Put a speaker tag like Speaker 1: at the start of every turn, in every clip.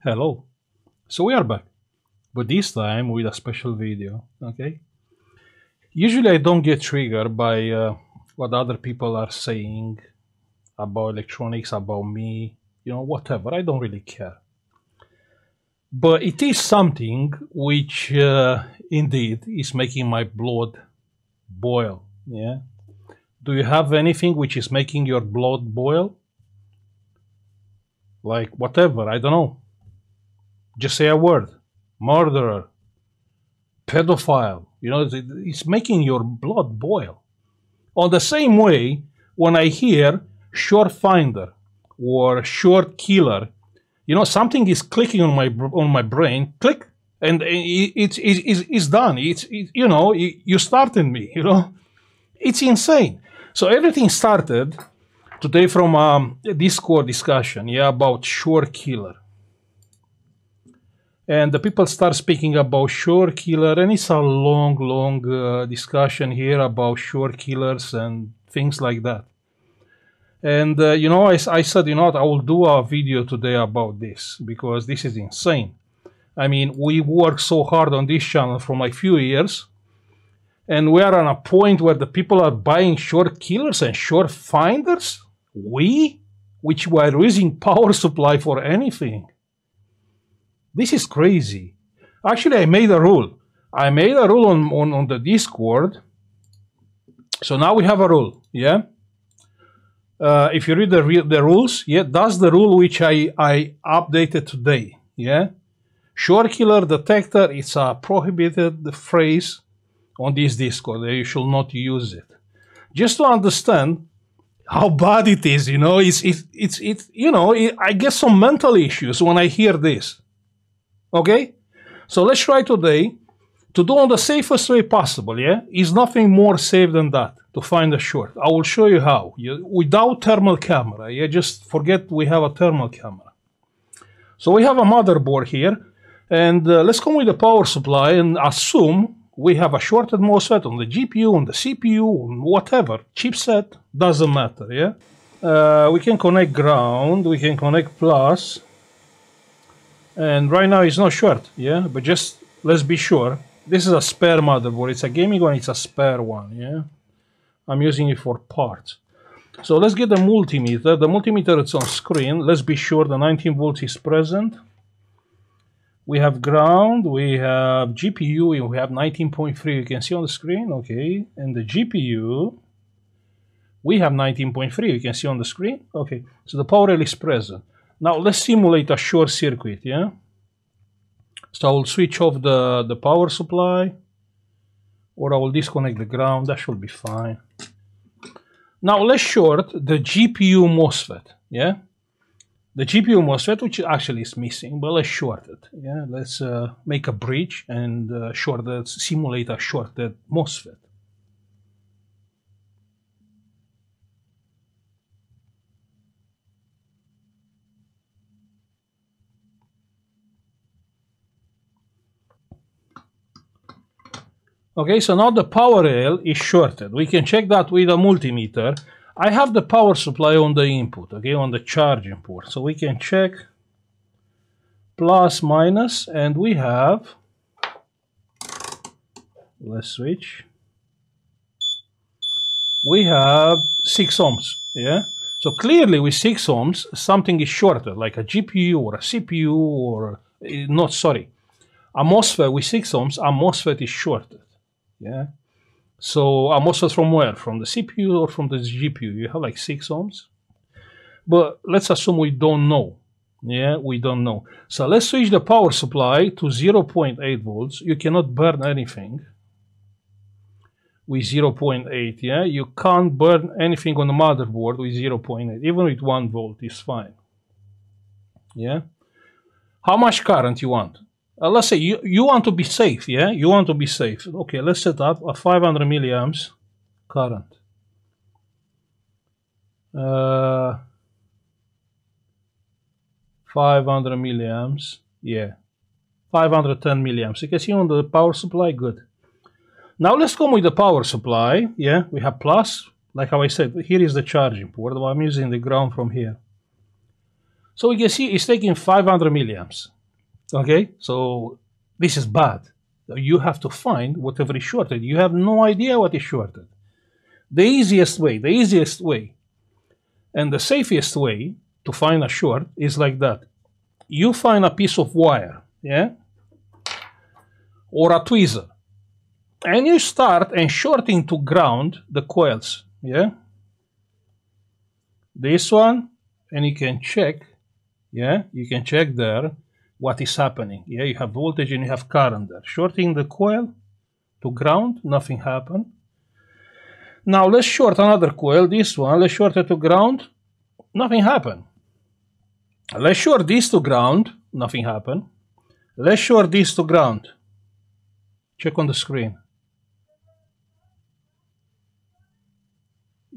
Speaker 1: Hello. So we are back, but this time with a special video, okay? Usually I don't get triggered by what other people are saying about electronics, about me, whatever. I don't really care. But it is something which indeed is making my blood boil, yeah? Do you have anything which is making your blood boil? Like whatever, I don't know. Just say a word. Murderer, pedophile. It's making your blood boil. On the same way, when I hear short finder or short killer, something is clicking on my brain, click, and it's done. You started me. It's insane. So everything started today from a Discord discussion, about short killer. And the people start speaking about short killer, and it's a long discussion here about short killers and things like that. And I said, I will do a video today about this because this is insane. I mean, we worked so hard on this channel for like few years, and we are on a point where the people are buying short killers and short finders. Which were using power supply for anything. This is crazy. Actually, I made a rule. I made a rule on the Discord. So now we have a rule, yeah? If you read the rules, yeah, that's the rule which I updated today, yeah? Short killer detector is a prohibited phrase on this Discord. You should not use it. Just to understand how bad it is, I get some mental issues when I hear this. Okay, so let's try today to do on the safest way possible, yeah? Is nothing more safe than that, to find a short. I will show you how, without thermal camera, yeah? Just forget we have a thermal camera. So we have a motherboard here, and let's come with the power supply and assume we have a shorted MOSFET on the GPU, on the CPU, on whatever, chipset, doesn't matter, yeah? We can connect ground, we can connect plus, and right now it's not short, yeah? But just let's be sure. This is a spare motherboard. It's a gaming one, it's a spare one, yeah? I'm using it for parts. So let's get the multimeter. The multimeter is on screen. Let's be sure the 19 volts is present. We have ground, we have GPU, we have 19.3, you can see on the screen, okay? And the GPU, we have 19.3, you can see on the screen, okay? So the power rail is present. Now let's simulate a short circuit, yeah? So I will switch off the power supply, or I will disconnect the ground, that should be fine. Now let's short the GPU MOSFET, yeah? The GPU MOSFET, which actually is missing, but let's short it, yeah? Let's make a bridge and simulate a shorted MOSFET. Okay, so now the power rail is shorted. We can check that with a multimeter. I have the power supply on the input, okay, on the charging port. So we can check plus, minus, and we have, let's switch. We have 6 ohms, yeah? So clearly with 6 ohms, something is shorted, like a GPU or a CPU or, not, sorry. A MOSFET with 6 ohms, a MOSFET is shorted. Yeah, so a MOSFET from where? From the CPU or from the GPU? You have like 6 ohms. But let's assume we don't know. Yeah, we don't know. So let's switch the power supply to 0.8 volts. You cannot burn anything with 0.8. Yeah, you can't burn anything on the motherboard with 0.8. Even with 1 volt is fine. Yeah. How much current you want? Let's say you want to be safe, yeah? You want to be safe. Okay, let's set up a 500 milliamps current. 500 milliamps, yeah. 510 milliamps. You can see on the power supply, good. Now let's come with the power supply, yeah? We have plus, like how I said, here is the charging port. I'm using the ground from here. So we can see it's taking 500 milliamps. Okay, so this is bad. You have to find whatever is shorted. You have no idea what is shorted. The easiest way, and the safest way to find a short is like that. You find a piece of wire, yeah, or a tweezer, and you start and shorting to ground the coils, yeah. This one, and you can check, yeah, you can check there what is happening. Yeah, you have voltage and you have current there. Shorting the coil to ground, nothing happened. Now let's short another coil, this one, let's short it to ground, nothing happened. Let's short this to ground, nothing happened. Let's short this to ground. Check on the screen.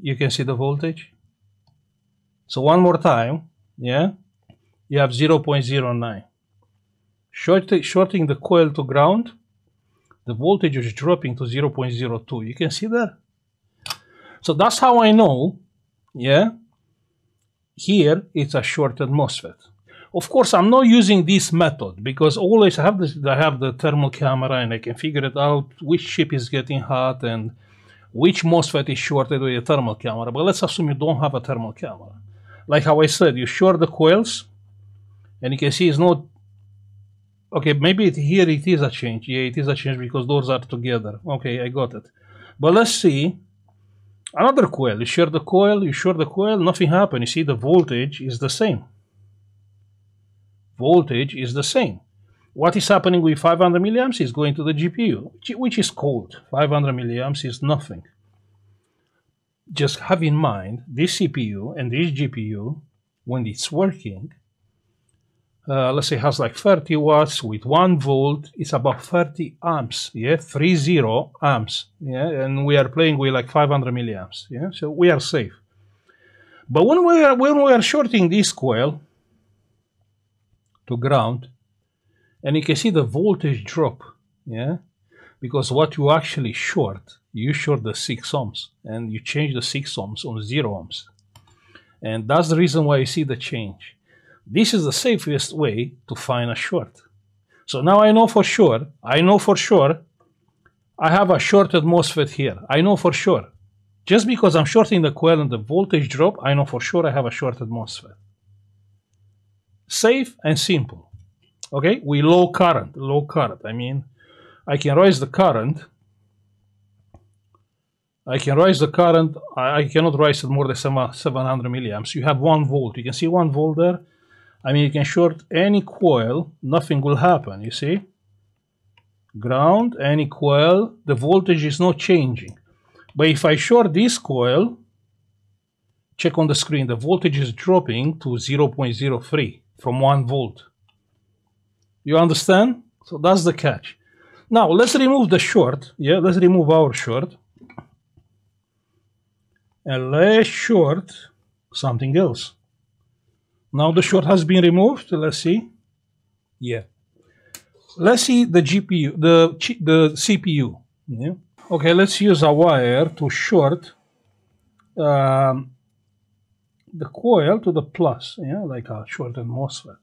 Speaker 1: You can see the voltage. So one more time, yeah, you have 0.09. Shorting the coil to ground, the voltage is dropping to 0.02. You can see that. So that's how I know, yeah, here it's a shorted MOSFET. Of course, I'm not using this method because always I have the thermal camera and I can figure it out which chip is getting hot and which MOSFET is shorted with a thermal camera. But let's assume you don't have a thermal camera. Like how I said, you short the coils and you can see it's not. Okay, maybe here it is a change. Yeah, it is a change because those are together. Okay, I got it. But let's see. Another coil, you short the coil, nothing happened. You see the voltage is the same. Voltage is the same. What is happening with 500 milliamps is going to the GPU, which is cold. 500 milliamps is nothing. Just have in mind, this CPU and this GPU, when it's working, let's say has like 30 watts with 1 volt, it's about 30 amps, yeah, 30 amps, yeah, and we are playing with like 500 milliamps, yeah, so we are safe. But when we are shorting this coil to ground, and you can see the voltage drop, yeah, because what you actually short, you short the 6 ohms, and you change the 6 ohms on 0 ohms, and that's the reason why you see the change. This is the safest way to find a short. So now I know for sure, I have a shorted MOSFET here. I know for sure. Just because I'm shorting the coil and the voltage drop, I know for sure I have a shorted MOSFET. Safe and simple. Okay, with low current. I mean, I can raise the current. I cannot raise it more than 700 milliamps. You have 1 volt. You can see 1 volt there. I mean, you can short any coil, nothing will happen, you see? Ground, any coil, the voltage is not changing. But if I short this coil, check on the screen, the voltage is dropping to 0.03 from 1 volt. You understand? So that's the catch. Now, let's remove the short. Yeah, let's remove our short. And let's short something else. Now the short has been removed. Let's see. Yeah. Let's see the GPU, the CPU. Yeah. Okay, let's use a wire to short the coil to the plus. Yeah, like a shorted MOSFET.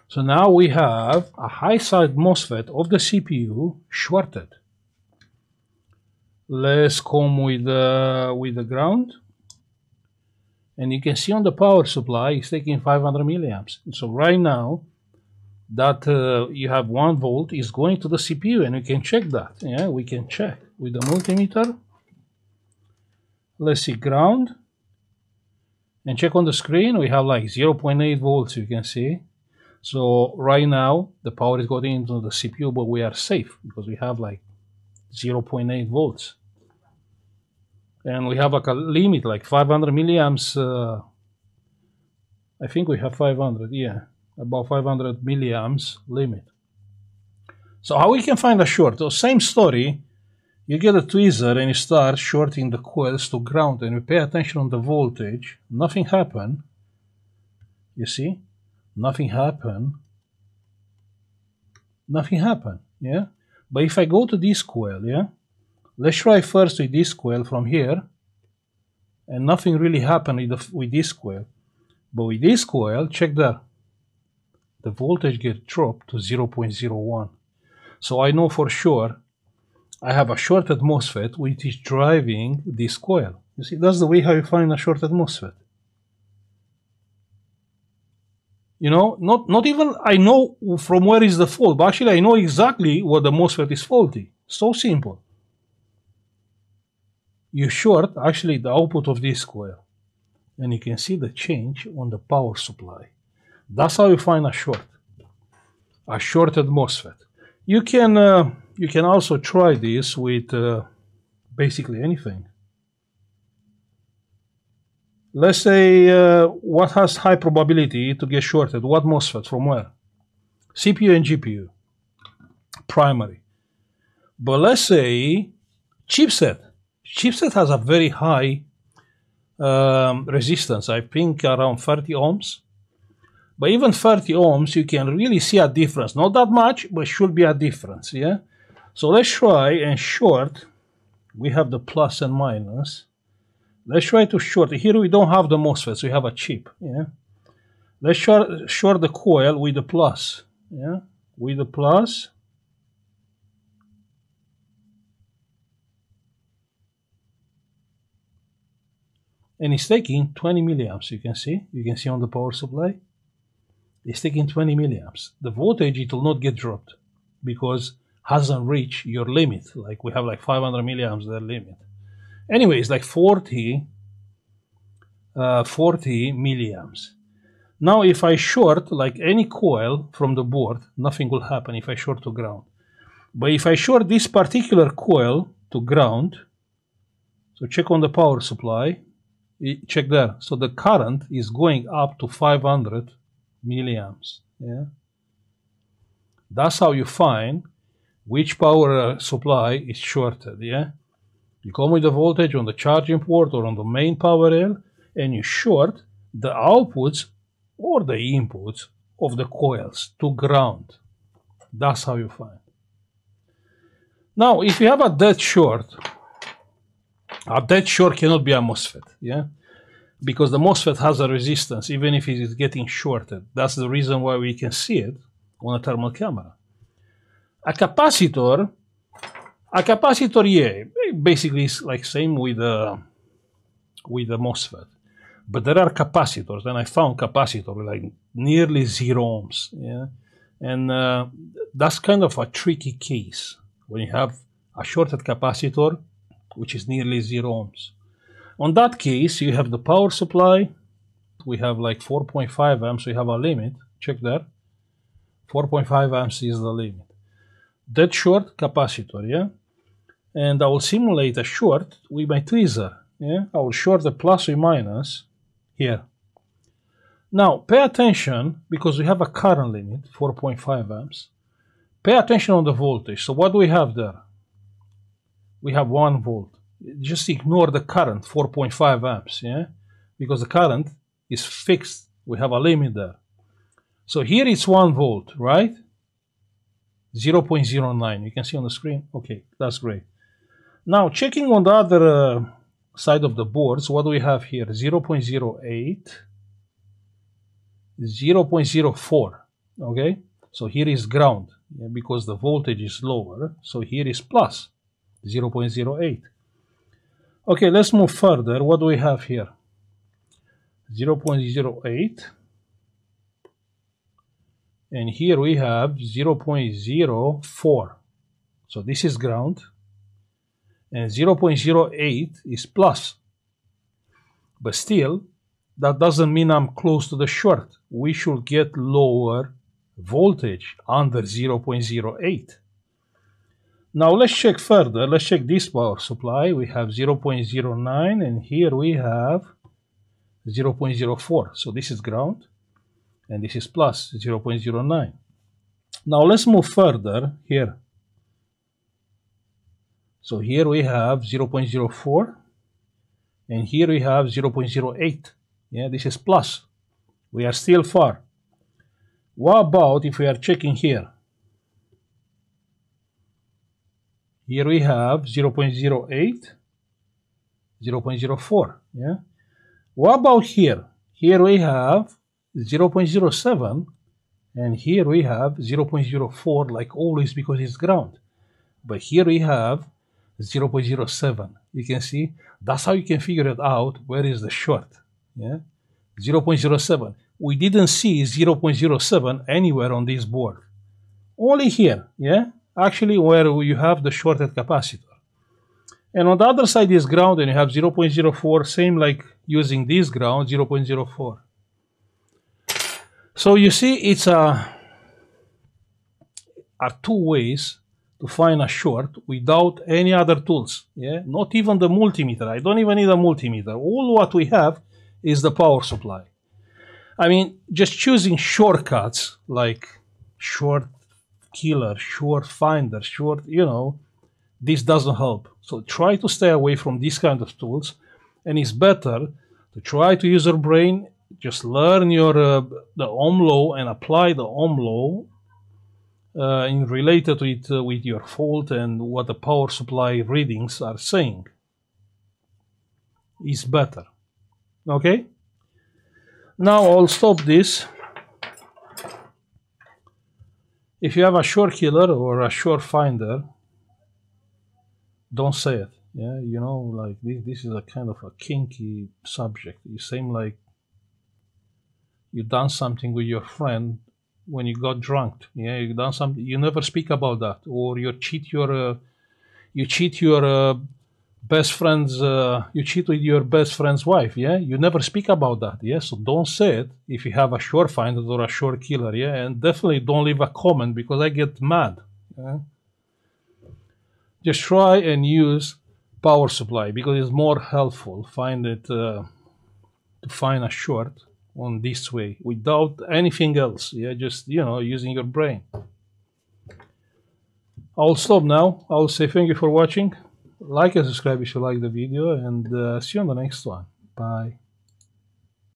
Speaker 1: So now we have a high side MOSFET of the CPU shorted. Let's come with the ground, and you can see on the power supply it's taking 500 milliamps. So right now that you have 1 volt is going to the CPU, and we can check that. Yeah, we can check with the multimeter. Let's see ground, and check on the screen. We have like 0.8 volts. You can see. So right now the power is going into the CPU, but we are safe because we have like 0.8 volts, and we have like a limit like 500 milliamps. I think we have 500, yeah, about 500 milliamps limit. So how we can find a short? So same story, you get a tweezer and you start shorting the coils to ground, and you pay attention on the voltage. Nothing happened, you see, nothing happened, yeah. But if I go to this coil, yeah, let's try first with this coil from here. and nothing really happened with this coil. But with this coil, check that. The voltage gets dropped to 0.01. So I know for sure I have a shorted MOSFET which is driving this coil. You see, that's the way how you find a shorted MOSFET. You know, not even I know from where is the fault, but actually I know exactly what the MOSFET is faulty. So simple. You short actually the output of this coil, and you can see the change on the power supply. That's how you find a shorted MOSFET. You can also try this with basically anything. Let's say what has high probability to get shorted? What MOSFET? From where? CPU and GPU. Primary. But let's say chipset. Chipset has a very high resistance, I think around 30 ohms. But even 30 ohms, you can really see a difference. Not that much, but should be a difference, yeah? So let's try and short. We have the plus and minus. Let's try to short. Here we don't have the MOSFETs, we have a chip, yeah? Let's short the coil with the plus, yeah? With the plus. And it's taking 20 milliamps, you can see on the power supply. It's taking 20 milliamps. The voltage, it will not get dropped because hasn't reached your limit. Like we have like 500 milliamps, their limit. Anyway, it's like 40 milliamps. Now if I short like any coil from the board, nothing will happen if I short to ground. But if I short this particular coil to ground, so check on the power supply, check there. So the current is going up to 500 milliamps. Yeah, that's how you find which power supply is shorted. Yeah, you come with the voltage on the charging port or on the main power rail, and you short the outputs or the inputs of the coils to ground. That's how you find. Now, if you have a dead short cannot be a MOSFET. Yeah. Because the MOSFET has a resistance, even if it is getting shorted. That's the reason why we can see it on a thermal camera. A capacitor, yeah, basically is like same with the MOSFET. But there are capacitors, and I found capacitor like nearly 0 ohms. Yeah, and that's kind of a tricky case when you have a shorted capacitor, which is nearly 0 ohms. On that case, you have the power supply. We have like 4.5 amps. We have a limit. Check there. 4.5 amps is the limit. Dead short capacitor, yeah? And I will simulate a short with my tweezer, yeah? I will short the plus or minus here. Now, pay attention, because we have a current limit, 4.5 amps. Pay attention on the voltage. So what do we have there? We have 1 volt. Just ignore the current, 4.5 amps, yeah? Because the current is fixed. We have a limit there. So here it's 1 volt, right? 0.09. You can see on the screen. Okay, that's great. Now, checking on the other side of the boards, what do we have here? 0.08, 0.04, okay? So here is ground, yeah, because the voltage is lower. So here is plus, 0.08. Okay, let's move further. What do we have here? 0.08. And here we have 0.04. So this is ground. And 0.08 is plus. But still, that doesn't mean I'm close to the short. We should get lower voltage under 0.08. Now let's check further. Let's check this power supply. We have 0.09 and here we have 0.04. So this is ground and this is plus 0.09. Now let's move further here. So here we have 0.04 and here we have 0.08. Yeah, this is plus. We are still far. What about if we are checking here? Here we have 0.08, 0.04. Yeah. What about here? Here we have 0.07, and here we have 0.04, like always, because it's ground. But here we have 0.07. You can see that's how you can figure it out. Where is the short? Yeah, 0.07. We didn't see 0.07 anywhere on this board. Only here. Yeah, actually, where you have the shorted capacitor. And on the other side is ground, and you have 0.04, same like using this ground, 0.04. So you see, it's are two ways to find a short without any other tools. Yeah, not even the multimeter. I don't even need a multimeter. All what we have is the power supply. I mean, just choosing shortcuts like short killer, short finder, short, this doesn't help. So try to stay away from these kind of tools, and it's better to try to use your brain. Just learn the Ohm law and apply the Ohm law in related with your fault and what the power supply readings are saying. Is better. Okay. Now I'll stop this. If you have a short killer or a short finder, don't say it. Yeah, like this is a kind of a kinky subject. You seem like you done something with your friend when you got drunk. Yeah, you done something. You never speak about that, or you cheat your best friend's. You cheat with your best friend's wife. Yeah, you never speak about that. Yeah, so don't say it if you have a short finder or a short killer. Yeah, and definitely don't leave a comment because I get mad. Yeah? Just try and use power supply because it's more helpful. Find it to find a short on this way without anything else. Yeah, just using your brain. I'll stop now. I'll say thank you for watching. Like and subscribe if you like the video, and see you on the next one. Bye.